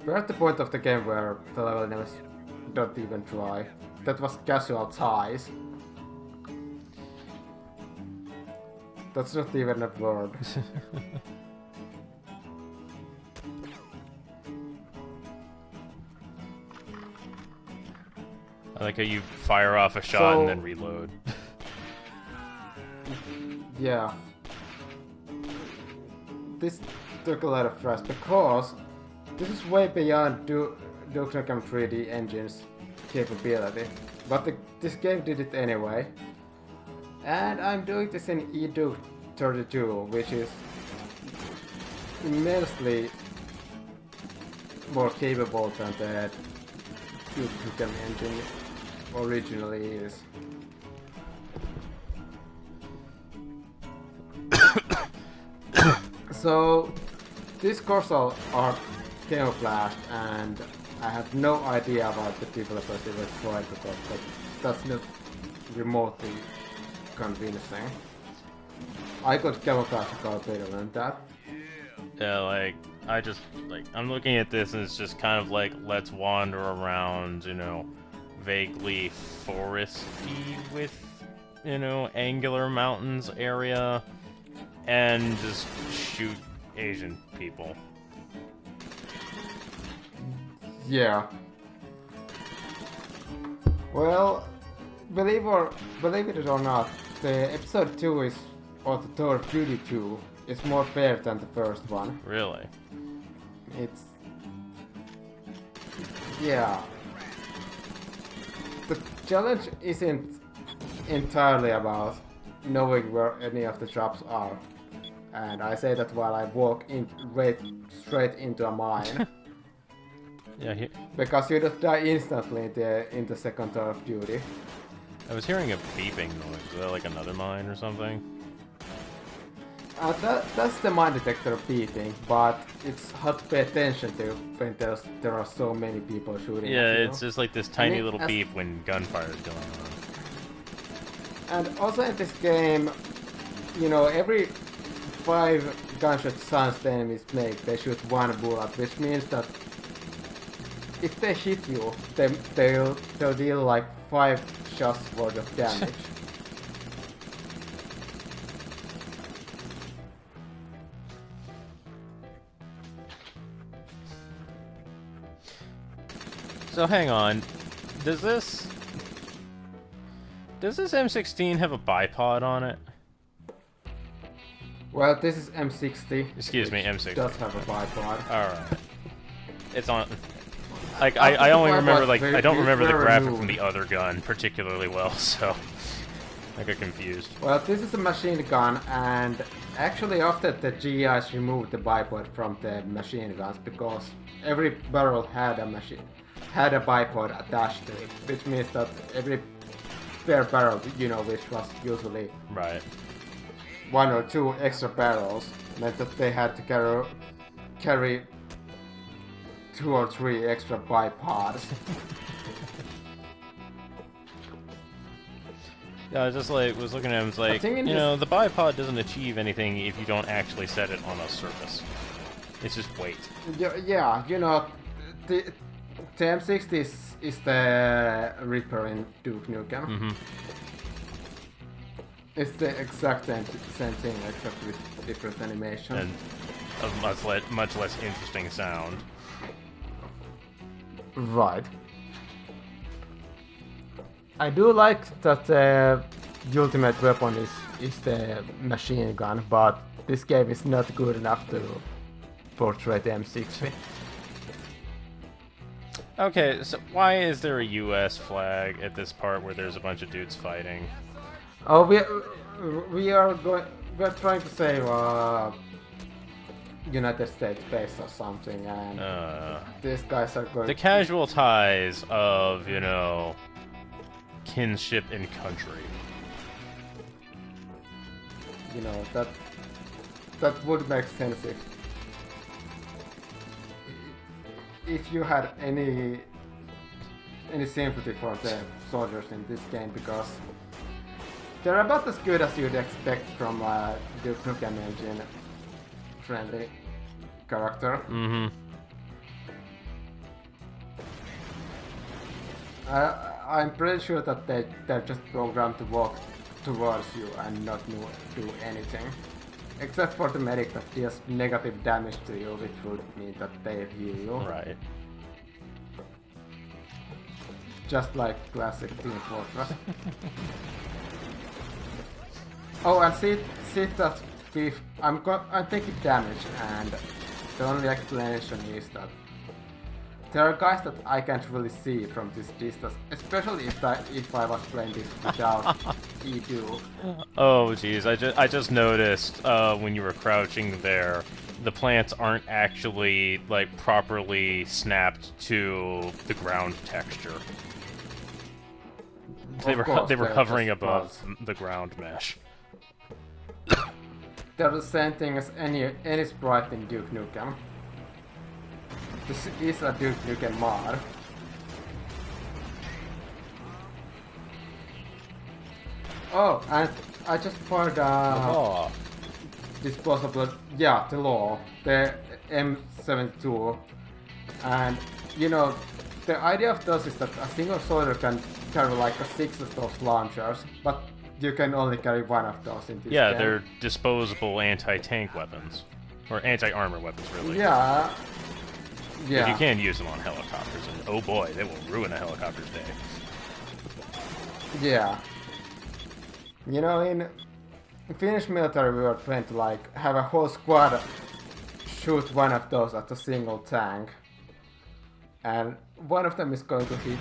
we're at the point of the game where the level names don't even try. That was casual ties. That's not even a word. I like how you fire off a shot and then reload. Yeah. This took a lot of trust because this is way beyond Duke Nukem 3D Engine's capability. But this game did it anyway. And I'm doing this in eDuke 32, which is immensely more capable than the Duke Nukem engine originally is. So, these cores are camouflaged, and I have no idea about the developers they destroyed because that's not remotely convincing. I could camouflage a car better than that. Yeah, like, I'm looking at this and it's just kind of like, let's wander around, you know, vaguely foresty with, you know, angular mountains area, and just shoot Asian people. Yeah. Well, believe it or not, the episode 2 is, or the Tour of Duty 2, is more fair than the first one. Really? It's... yeah. The challenge isn't entirely about knowing where any of the shops are. And I say that while I walk straight into a mine. Yeah, because you just die instantly in the second Tour of Duty. I was hearing a beeping noise. Is that like another mine or something? That's the mine detector beeping, but it's hard to pay attention to when there are so many people shooting. Yeah, at you. it's just like this tiny little beep when gunfire is going on. And also in this game, you know, every 5 gunshot sounds the enemies make, they shoot 1 bullet, which means that if they hit you, they'll deal like 5 shots worth of damage. So hang on, does this M16 have a bipod on it? Well, this is M60. Excuse me, M60. Does have a bipod. All right, it's on. Like I only remember like I don't remember the graphic from the other gun particularly well, so I got confused. Well, this is a machine gun, and actually after the GIs removed the bipod from the machine guns because every barrel had a bipod attached to it, which means that every spare barrel, you know, which was usually Right. 1 or 2 extra barrels, meant that they had to carry 2 or 3 extra bipods. Yeah, I just like was looking at him. It's like, you know, the bipod doesn't achieve anything if you don't actually set it on a surface. It's just weight. Yeah, you know, the M60 is the Reaper in Duke Nukem. Mm-hmm. It's the exact same thing, except with different animation. And a much less interesting sound. Right. I do like that the ultimate weapon is the machine gun, but this game is not good enough to portray the M60. Okay, so why is there a US flag at this part where there's a bunch of dudes fighting? Oh, we're trying to save United States base or something, and these guys are going. The casual ties of, you know, kinship and country. You know, that would make sense if you had any sympathy for the soldiers in this game, because they're about as good as you'd expect from Duke Nukem engine friendly character. Mm-hmm. I'm pretty sure that they're just programmed to walk towards you and not do anything. Except for the medic that deals negative damage to you, which would mean that they heal you. Right. Just like classic Team Fortress. Oh, and see that I'm taking damage, and the only explanation is that there are guys that I can't really see from this distance, especially if I was playing this without E2. Oh jeez, I just noticed when you were crouching there, the plants aren't actually like properly snapped to the ground texture. They were hovering above the ground mesh. They're the same thing as any sprite in Duke Nukem. This is a Duke Nukem mod. Oh, and I just found disposable, yeah, the law, the M72, and you know, the idea of those is that a single soldier can carry like 6 of those launchers, but you can only carry 1 of those in this game. They're disposable anti-tank weapons. Or anti-armor weapons, really. Yeah. But you can use them on helicopters, and oh boy, they will ruin a helicopter's day. Yeah. You know, in Finnish military we were trained to like have a whole squad shoot 1 of those at a single tank. And one of them is going to hit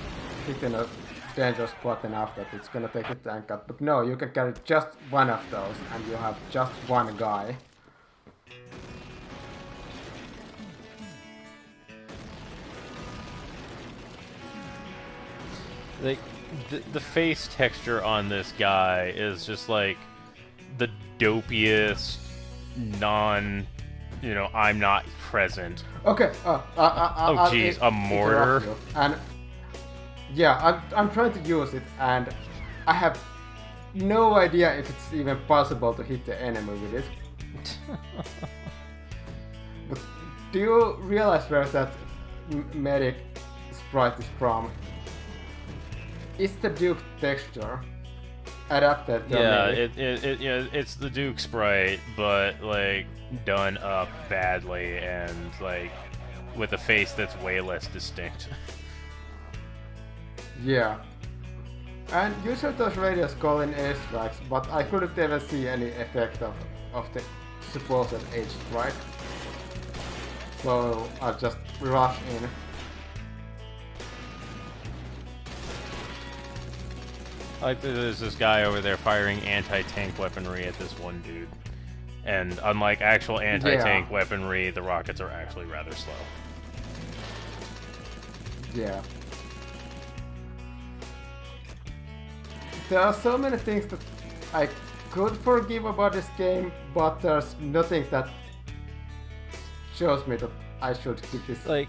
in a dangerous spot enough that it's gonna take the tank out. But no, you can carry just 1 of those and you have just 1 guy. Like, the face texture on this guy is just like the dopiest I'm not present. Okay, oh jeez, a mortar? And yeah, I'm trying to use it and I have no idea if it's even possible to hit the enemy with it. But do you realize where that medic sprite is from? Is the Duke texture adapted to it's the Duke sprite, but like done up badly and like with a face that's way less distinct. Yeah. And usually those radios call in airstrikes, but I couldn't even see any effect of the supposed H strike. So I just rush in. Like there's this guy over there firing anti-tank weaponry at this one dude. And unlike actual anti-tank weaponry, the rockets are actually rather slow. Yeah. There are so many things that I could forgive about this game, but there's nothing that shows me that I should give this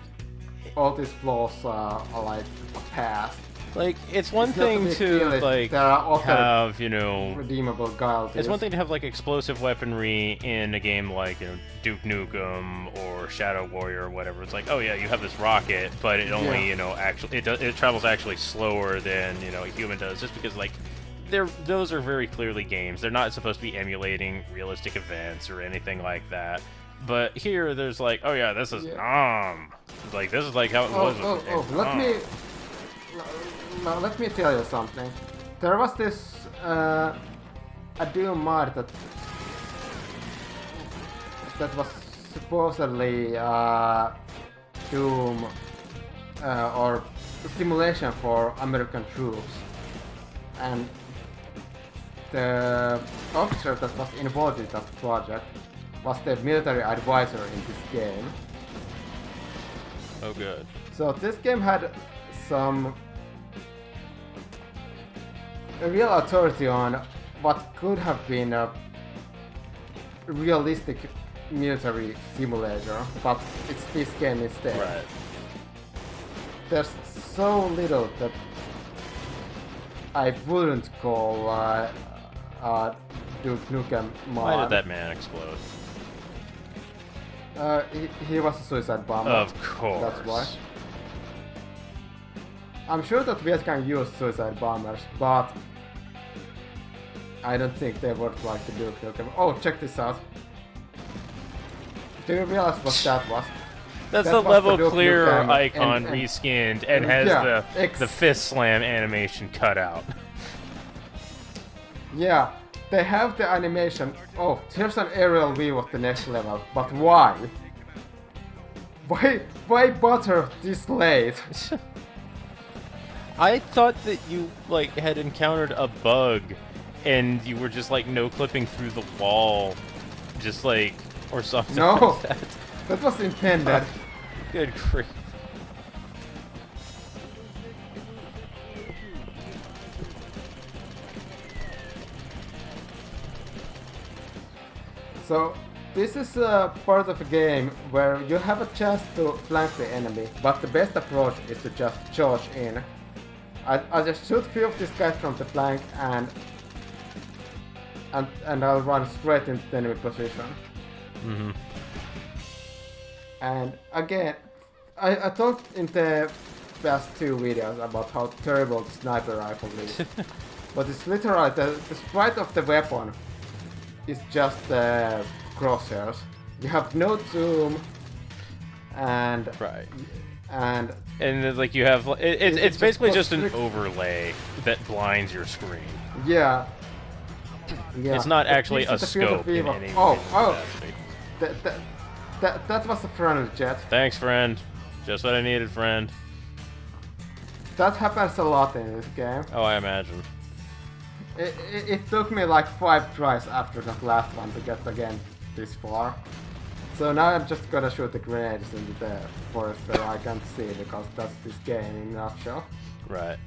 all these flaws like a pass. Like, it's one thing to like have, redeemable guilt. It's one thing to have like explosive weaponry in a game like Duke Nukem or Shadow Warrior or whatever. It's like, oh yeah, you have this rocket, but it only actually it travels actually slower than a human does, just because like those are very clearly games. They're not supposed to be emulating realistic events or anything like that. But here, there's like, oh yeah, this is like this is like how it was. Let me tell you something. There was this a Doom mod that was supposedly Doom or simulation for American troops, and the officer that was involved in that project was the military advisor in this game. Oh good. So this game had some real authority on what could have been a realistic military simulator, but it's this game instead. Right. There's so little that I wouldn't call Duke Nukem mod. Why did that man explode? He was a suicide bomber. Of course. That's why. I'm sure that Viet can use suicide bombers, but I don't think they would like to do kill them. Oh, check this out. Do you realize what that was? That's That the was level Duke clear Nukem icon and- reskinned and has yeah, the fist slam animation cut out. Yeah, they have the animation. Oh, here's an aerial view of the next level, but why? Why bother this late? I thought that you like had encountered a bug and you were just like no clipping through the wall, just like or something No, like that. that was intended. Good grief. So, this is a part of a game where you have a chance to flank the enemy, but the best approach is to just charge in. I just shoot few of these guys from the flank and I'll run straight into the enemy position. Mm-hmm. And again, I talked in the past 2 videos about how terrible the sniper rifle is. But it's literally the sprite of the weapon is just crosshairs. You have no zoom, and Right. and And like you have, it's just basically put just an strict- overlay that blinds your screen. yeah, yeah. It's not It actually gives a you the field of scope in view of- any Oh, way oh, capacity. that was a friendly jet. Thanks, friend. Just what I needed, friend. That happens a lot in this game. Oh, I imagine. It took me like 5 tries after that last one to get again this far. So now I'm just gonna shoot the grenades into the forest where I can't see because that's this game in a nutshell. Right.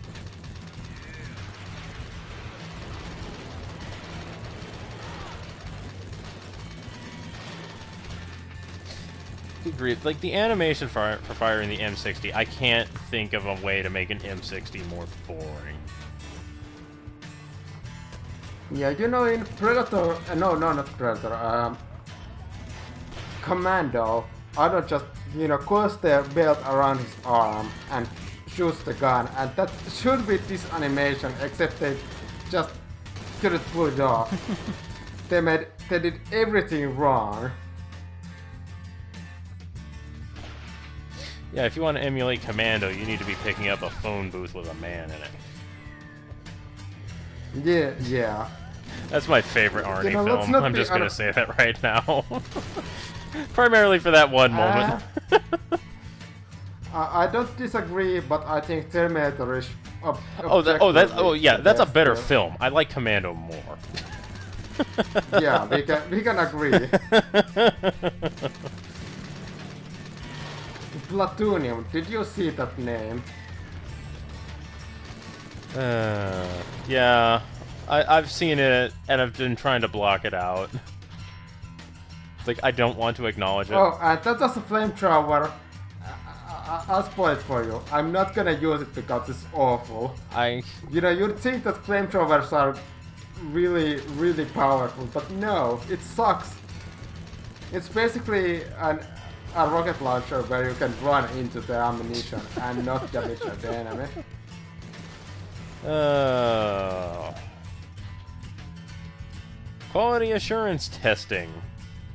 Agreed. Like the animation for firing the M60, I can't think of a way to make an M60 more boring. Yeah, you know in Predator, no, not Predator, Commando, I don't just, close the belt around his arm and shoots the gun, and that should be this animation, except they just couldn't pull it off. They did everything wrong. Yeah, if you want to emulate Commando, you need to be picking up a phone booth with a man in it. Yeah. That's my favorite Arnie let's film. not I'm be just gonna say that right now. Primarily for that one moment. I don't disagree, but I think Terminator is yeah, that's a best better film. film. I like Commando more. Yeah, we can agree. Platoonium, did you see that name? Yeah, I've seen it, and I've been trying to block it out. Like, I don't want to acknowledge it. Oh, and that was a flamethrower. I'll spoil it for you. I'm not gonna use it because it's awful. You'd think that flamethrowers are really, really powerful, but no, it sucks. It's basically a rocket launcher where you can run into the ammunition and not damage the enemy. Quality assurance testing.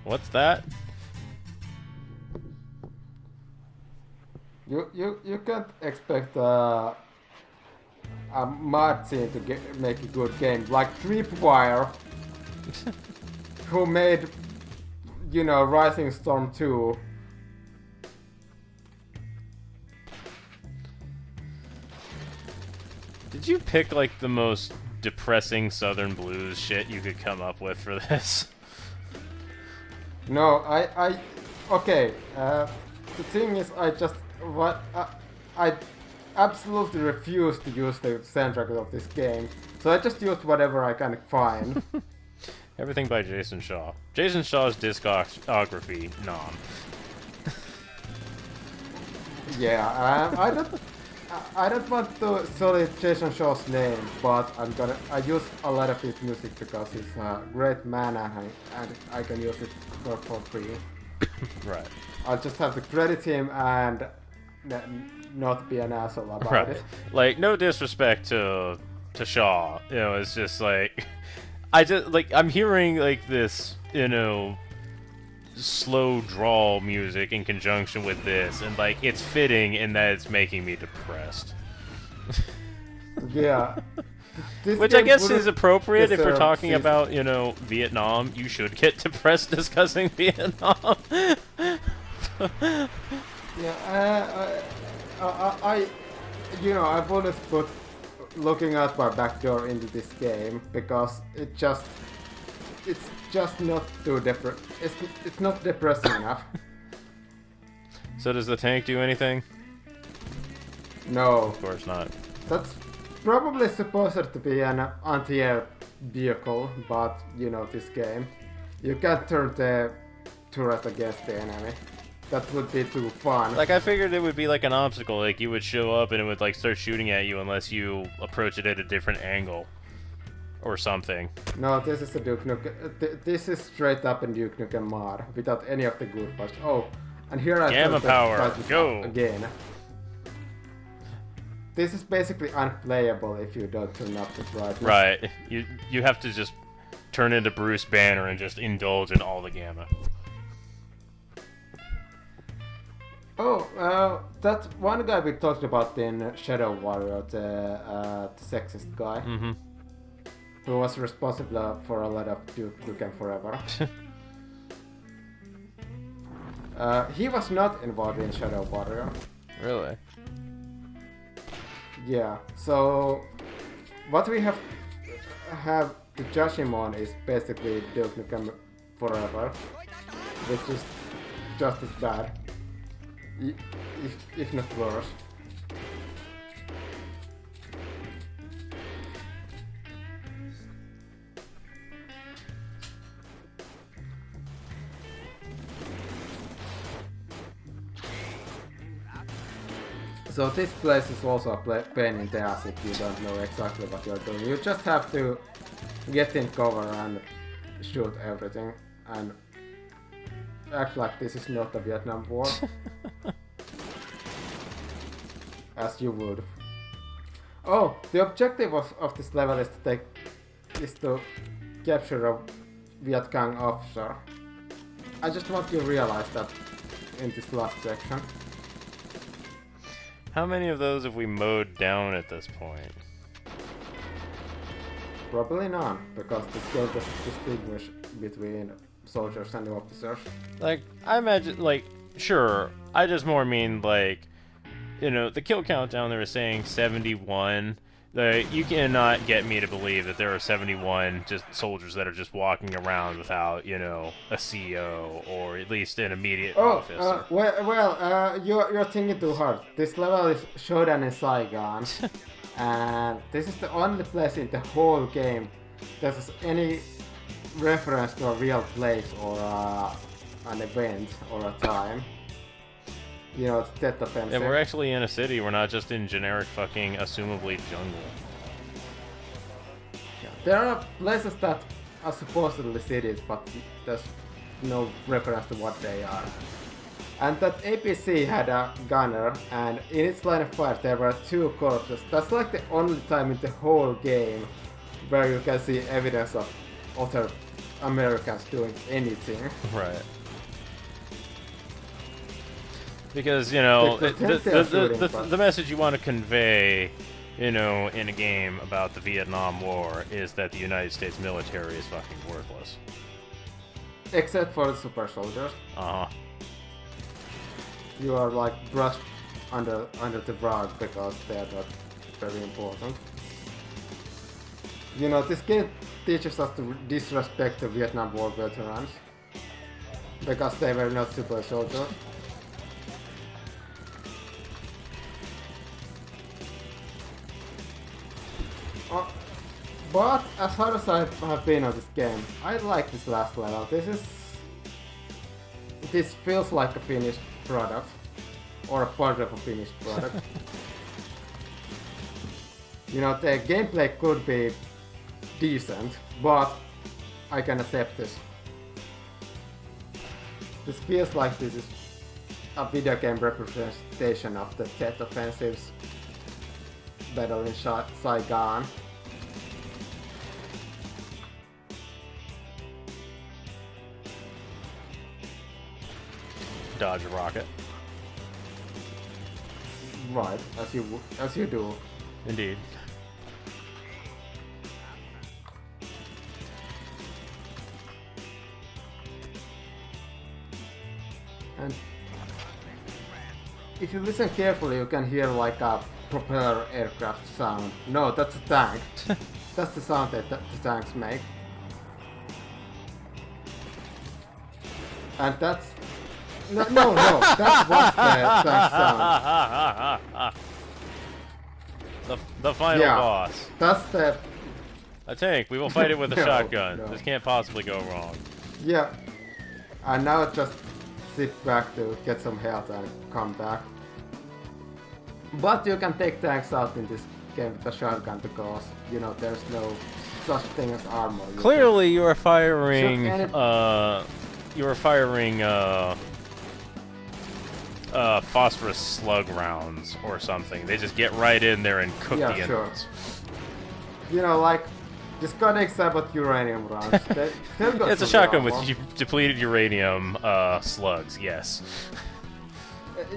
What's that? You can't expect a mod team to make a good game like Tripwire, who made Rising Storm 2. Did you pick like the most depressing Southern blues shit you could come up with for this? No, okay. The thing is, I absolutely refuse to use the soundtrack of this game, so I just used whatever I can find. Everything by Jason Shaw. Jason Shaw's discography, nom. Yeah, I don't want to solid Jason Shaw's name, but I use a lot of his music because he's a great man and I can use it for free. Right. I'll just have to credit him and not be an asshole about Right. it. Like, no disrespect to Shaw. You know, it's just like I'm hearing like this, you know, slow drawl music in conjunction with this, and like it's fitting in that it's making me depressed. Yeah. This Which I game guess wouldn't is appropriate if we're deserve talking season- about, you know, Vietnam. You should get depressed discussing Vietnam. Yeah, you know, I've always put looking out my back door into this game because it's just not too it's not depressing enough. So does the tank do anything? No, Of course not. that's probably supposed to be an anti-air vehicle, but you know this game, you can't turn the turret against the enemy. That would be too fun. Like, I figured it would be like an obstacle, like you would show up and it would like start shooting at you unless you approach it at a different angle. Or something. No, this is a Duke Nukem. This is straight up in Duke Nukem mod, without any of the good parts. Oh, and here I Gamma turned the power, brightness go! up again. This is basically unplayable if you don't turn up the brightness. Right. You have to just turn into Bruce Banner and just indulge in all the gamma. Oh, that one guy we talked about in Shadow Warrior, the sexist guy, Mm-hmm. who was responsible for a lot of Duke Nukem Forever. He was not involved in Shadow Warrior. Really? Yeah, so what we have to judge him on is basically Duke Nukem Forever, which is just as bad, if not worse. So this place is also a pain in the ass if you don't know exactly what you're doing. You just have to get in cover and shoot everything and act like this is not a Vietnam War. As you would. Oh, the objective of this level is to capture a Viet Cong officer. I just want you to realize that in this last section. How many of those have we mowed down at this point? Probably none, because this game doesn't distinguish between soldiers and officers. Like, I imagine, like, sure, I just more mean, like, you know, the kill count down there is saying 71. You cannot get me to believe that there are 71 just soldiers that are just walking around without, you know, a CO or at least an immediate officer. You're thinking too hard. This level is Shodan in Saigon, and this is the only place in the whole game that has any reference to a real place or an event or a time. You know, it's Tet Offensive. And we're actually in a city, we're not just in generic fucking assumably jungle. There are places that are supposedly cities, but there's no reference to what they are. And that APC had a gunner, and in its line of fire there were 2 corpses. That's like the only time in the whole game where you can see evidence of other Americans doing anything. Right. Because, you know, the message you want to convey, you know, in a game about the Vietnam War is that the United States military is fucking worthless. Except for the super soldiers. Uh-huh. You are like brushed under the rug because they are not very important. You know, this game teaches us to disrespect the Vietnam War veterans because they were not super soldiers. But as hard as I have been on this game, I like this last level. This feels like a finished product, or a part of a finished product. You know, the gameplay could be decent, but I can accept this. This feels like this is a video game representation of the Tet Offensive's battle in Saigon. Dodge a rocket. Right, as you do. Indeed. And if you listen carefully, you can hear like a propeller aircraft sound. No, that's a tank. That's the sound that the tanks make. And that's... No, that was the tank sound. The final boss. That's the... A tank. We will fight it with a No, shotgun. no. This can't possibly go wrong. Yeah. And now just sit back to get some health and come back. But you can take tanks out in this game with a shotgun because, you know, there's no such thing as armor. Clearly, you are firing. Sure, You are firing. Phosphorus slug rounds or something. They just get right in there and cook the sure. enemies. You know, like, just got an example of uranium rounds. They've got It's a some shotgun with armor. depleted uranium slugs. Yes.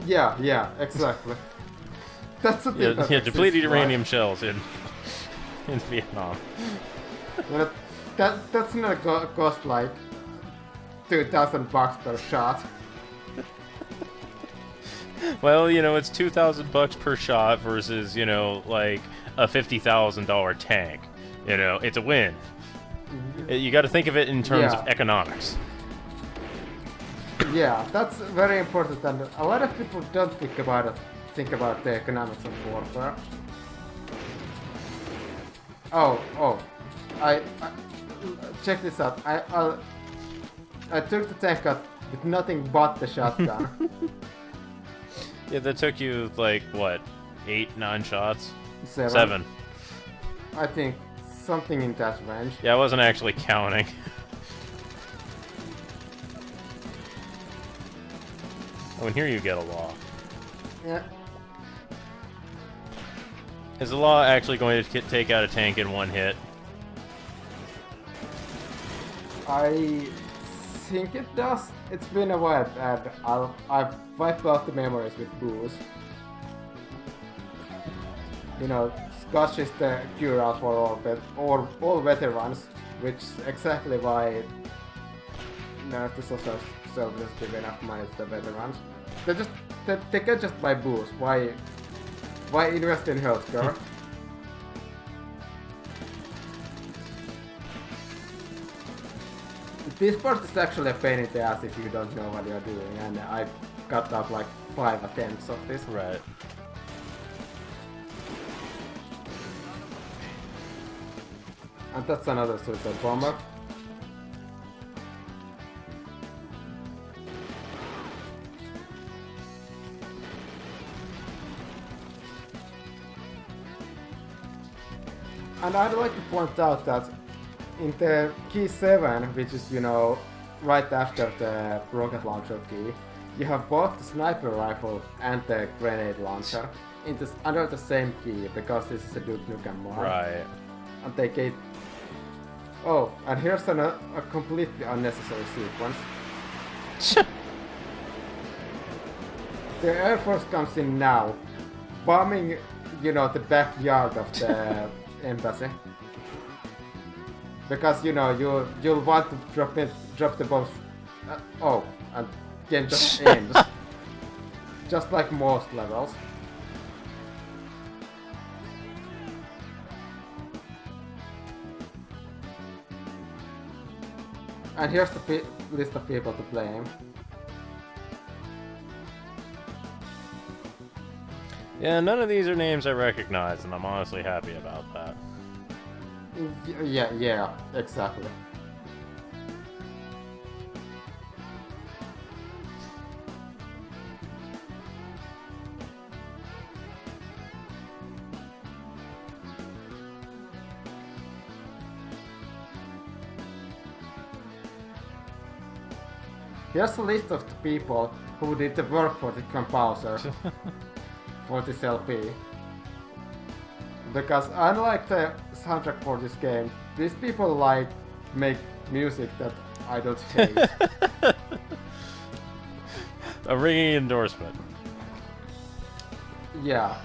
Yeah, exactly. That's the thing. Yeah, that yeah, exists, depleted right? uranium shells in Vietnam. You know, that's gonna cost like $2,000 per shot. Well, you know, it's $2,000 per shot versus, you know, like a $50,000 tank. You know, it's a win. You got to think of it in terms of economics. Yeah, that's very important, and a lot of people don't think about it. Think about the economics of warfare. I check this out. I took the tank out with nothing but the shotgun. Yeah, that took you, like, what, 8, 9 shots? 7. 7. I think something in that range. Yeah, I wasn't actually counting. Oh, and here you get a law. Yeah. Is the law actually going to take out a tank in one hit? I think it does. It's been a while, and I've wiped out the memories with booze. You know, Scotch is the cure-all for all veterans, which is exactly why Nerf is also just give enough money to the veterans. They can just buy booze. Why invest in healthcare? This part is actually a pain in the ass if you don't know what you're doing, and I cut out like 5 attempts of this. Right. And that's another suicide bomber. And I'd like to point out that in the key 7, which is, you know, right after the rocket launcher key, you have both the sniper rifle and the grenade launcher under the same key, because this is a Duke Nukem mod. Right. And they get... Oh, and here's a completely unnecessary sequence. The Air Force comes in now, bombing, you know, the backyard of the embassy. Because, you know, you'll want to drop the bombs. And game just ends. Just like most levels. And here's the list of people to blame. Yeah, none of these are names I recognize, and I'm honestly happy about that. Yeah, exactly. Here's a list of the people who did the work for the composer for this LP. Because unlike the soundtrack for this game, these people like make music that I don't hate. A ringing endorsement. Yeah,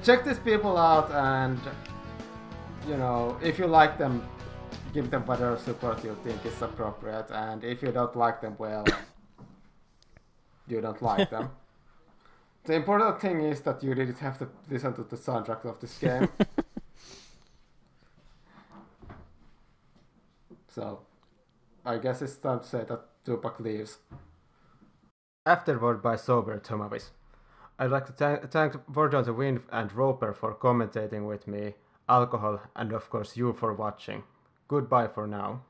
check these people out, and you know, if you like them, give them whatever support you think is appropriate, and if you don't like them, well, you don't like them. The important thing is that you didn't have to listen to the soundtrack of this game. So, I guess it's time to say that Tupac leaves. Afterword by Sober Tomavis. I'd like to thank Word on the Wind and Roper for commentating with me, Alcohol, and of course you for watching. Goodbye for now.